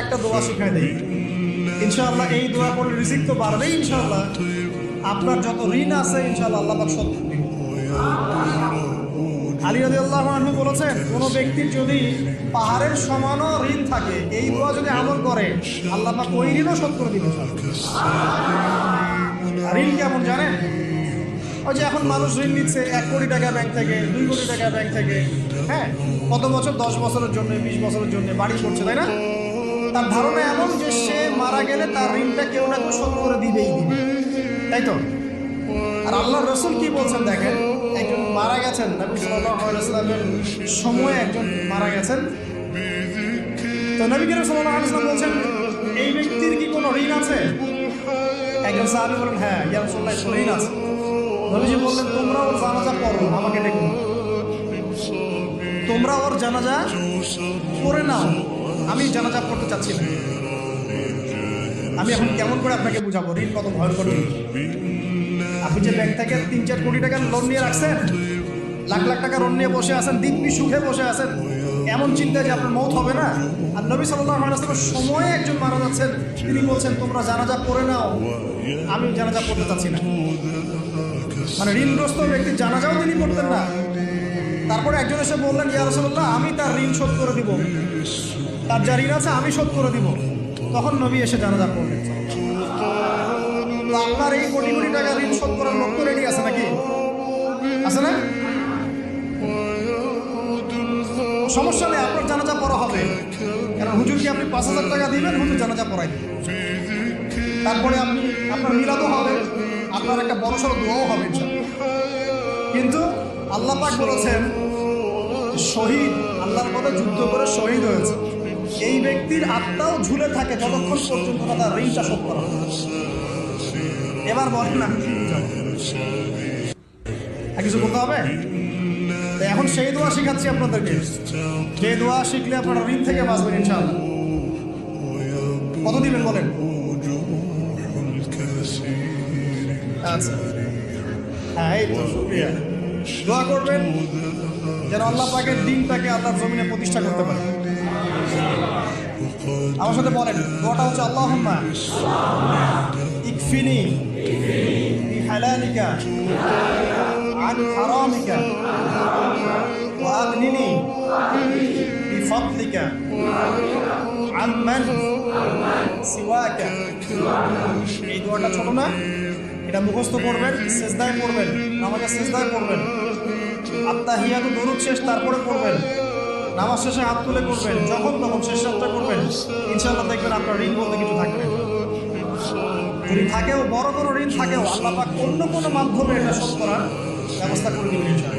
একটা দোয়া শিখাই দেই ইনশাআল্লাহ। এই দোয়া করলে রিজিক তো বাড়বেই ইনশাআল্লাহ। আপনার যত ঋণ আছে ইনশাআল্লাহ আল্লাহ পাক শোধ করবেন। আলী রাদিয়াল্লাহু আনহু বলেছেন, কোনো ব্যক্তির যদি পাহাড়ের সমানও ঋণ থাকে, এই দোয়া যদি আমল করে আল্লাহ পাক ওই ঋণও শোধ করে দিবেন। ঋণ কেমন জানেন? ওই যে এখন মানুষ ঋণ নিচ্ছে 1 কোটি টাকা ব্যাংক থেকে, 2 কোটি টাকা ব্যাংক থেকে, হ্যাঁ, কত বছর, 10 বছরের জন্য, 20 বছরের জন্য বাড়ি করছে, তাই না? তার ধারণা এমন যে সে মারা গেলে তার ঋণটা কেউ না কেউ শোধ করে দিবেই দিবে, তাই তো? আর আল্লাহ রসুল কি বলছেন দেখেন, একজন মারা গেছেন, নবী সাল্লাল্লাহু আলাইহি ওয়াসাল্লামের সময়ে একজন মারা গেছেন। তো নবী করিম সাল্লাল্লাহু আলাইহি ওয়াসাল্লাম বলছেন, এই ব্যক্তির কি কোনো ঋণ আছে? একজন সাহাবী বলেন, হ্যাঁ ইয়া রাসূলুল্লাহ, ঋণ আছে। নবীজি বললেন, তোমরা ওর জানাজা পড়ো, আমাকে ডেকে নাও। তোমরা ওর জানাজা পড়ে নাও, আমি জানাজা পড়তে চাচ্ছি না। আমি এখন কেমন করে আপনাকে বুঝাবো ঋণ কত ভয়ঙ্কর। আপনি যে ব্যাংক থেকে 3-4 কোটি টাকার লোন নিয়ে রাখছেন, লাখ লাখ টাকা লোন নিয়ে বসে আছেন, দিব্যি সুখে বসে আছেন, এমন চিন্তা যে আপনার মৌত হবে না। আর নবী সাল্লাল্লাহু আলাইহি ওয়াসাল্লামের সময়ে একজন মারা যাচ্ছেন, তিনি বলছেন তোমরা জানাজা পড়ে নাও, আমি জানাজা পড়তে চাচ্ছি না। মানে ঋণগ্রস্ত ব্যক্তির জানাজাও তিনি পড়তেন না। তারপরে একজন এসে বললেন, ইয়া রাসূলুল্লাহ, আমি তার ঋণ শোধ করে দিব, তার যা ঋণ আছে আমি শোধ করে দিব। তখন নবী এসে জানাজা পড়লেন। আপনার এই কোটি কোটি টাকা ঋণ শোধ করার লোক তো রেডি আছে নাকি? আছে না? সমস্যা নেই, আপনার জানাজা পড়া হবে। কারণ হুজুরকে আপনি 5,000 টাকা দিবেন, হুজুর জানাজা পড়াই দেবেন। তারপরে আপনি আপনার মিলাদও হবে, আপনার একটা বড়সড় দোয়াও হবে ইনশাআল্লাহ। কিন্তু আল্লাহ পাক বলেছেন, শহীদ, আল্লাহর পথে যুদ্ধ করে শহীদ হয়েছে, এই ব্যক্তির আত্মাও ঝুলে থাকে যতক্ষণ পর্যন্ত না তার ঋণটা শোধ করা হয়। এবার বলেন আমি কি বুঝাবো? কিছু বলতে হবে? এখন সেই দোয়া শিখাচ্ছি আপনাদেরকে, যে দোয়া শিখলে আপনারা ঋণ থেকে বাঁচবেন ইনশাআল্লাহ। কত দিবেন বলেন? আচ্ছা, হ্যাঁ, এই তো শুকরিয়া। দোয়া করবেন যেন আল্লাহ পাকের দ্বীনটাকে আল্লাহর জমিনে প্রতিষ্ঠা করতে পারে। আমার সাথে বলেন, দোয়াটা হচ্ছে, আল্লাহুম্মা ইকফিনি বিহালালিকা আন হারামিকা ওয়া আগনিনি বিফদলিকা আম্মান সিওয়াকা। এই দোয়াটা ছোট না, এটা মুখস্থ করবেন, সেজদায় পড়বেন, নামাজে সেজদায় পড়বেন, আত্তাহিয়াতু দরুদ শেষ তারপরে পড়বেন, নামাজ শেষে হাত তুলে করবেন, যখন তখন শেষ রাতটা করবেন, ইনশাআল্লাহ দেখবেন আপনার ঋণ বলতে কিছু থাকবে। যদি থাকেও, বড় কোনো ঋণ থাকেও, আল্লাহ পাক অন্য কোনো মাধ্যমে এটা শোধ করার ব্যবস্থা করে দিবেন ইনশাআল্লাহ।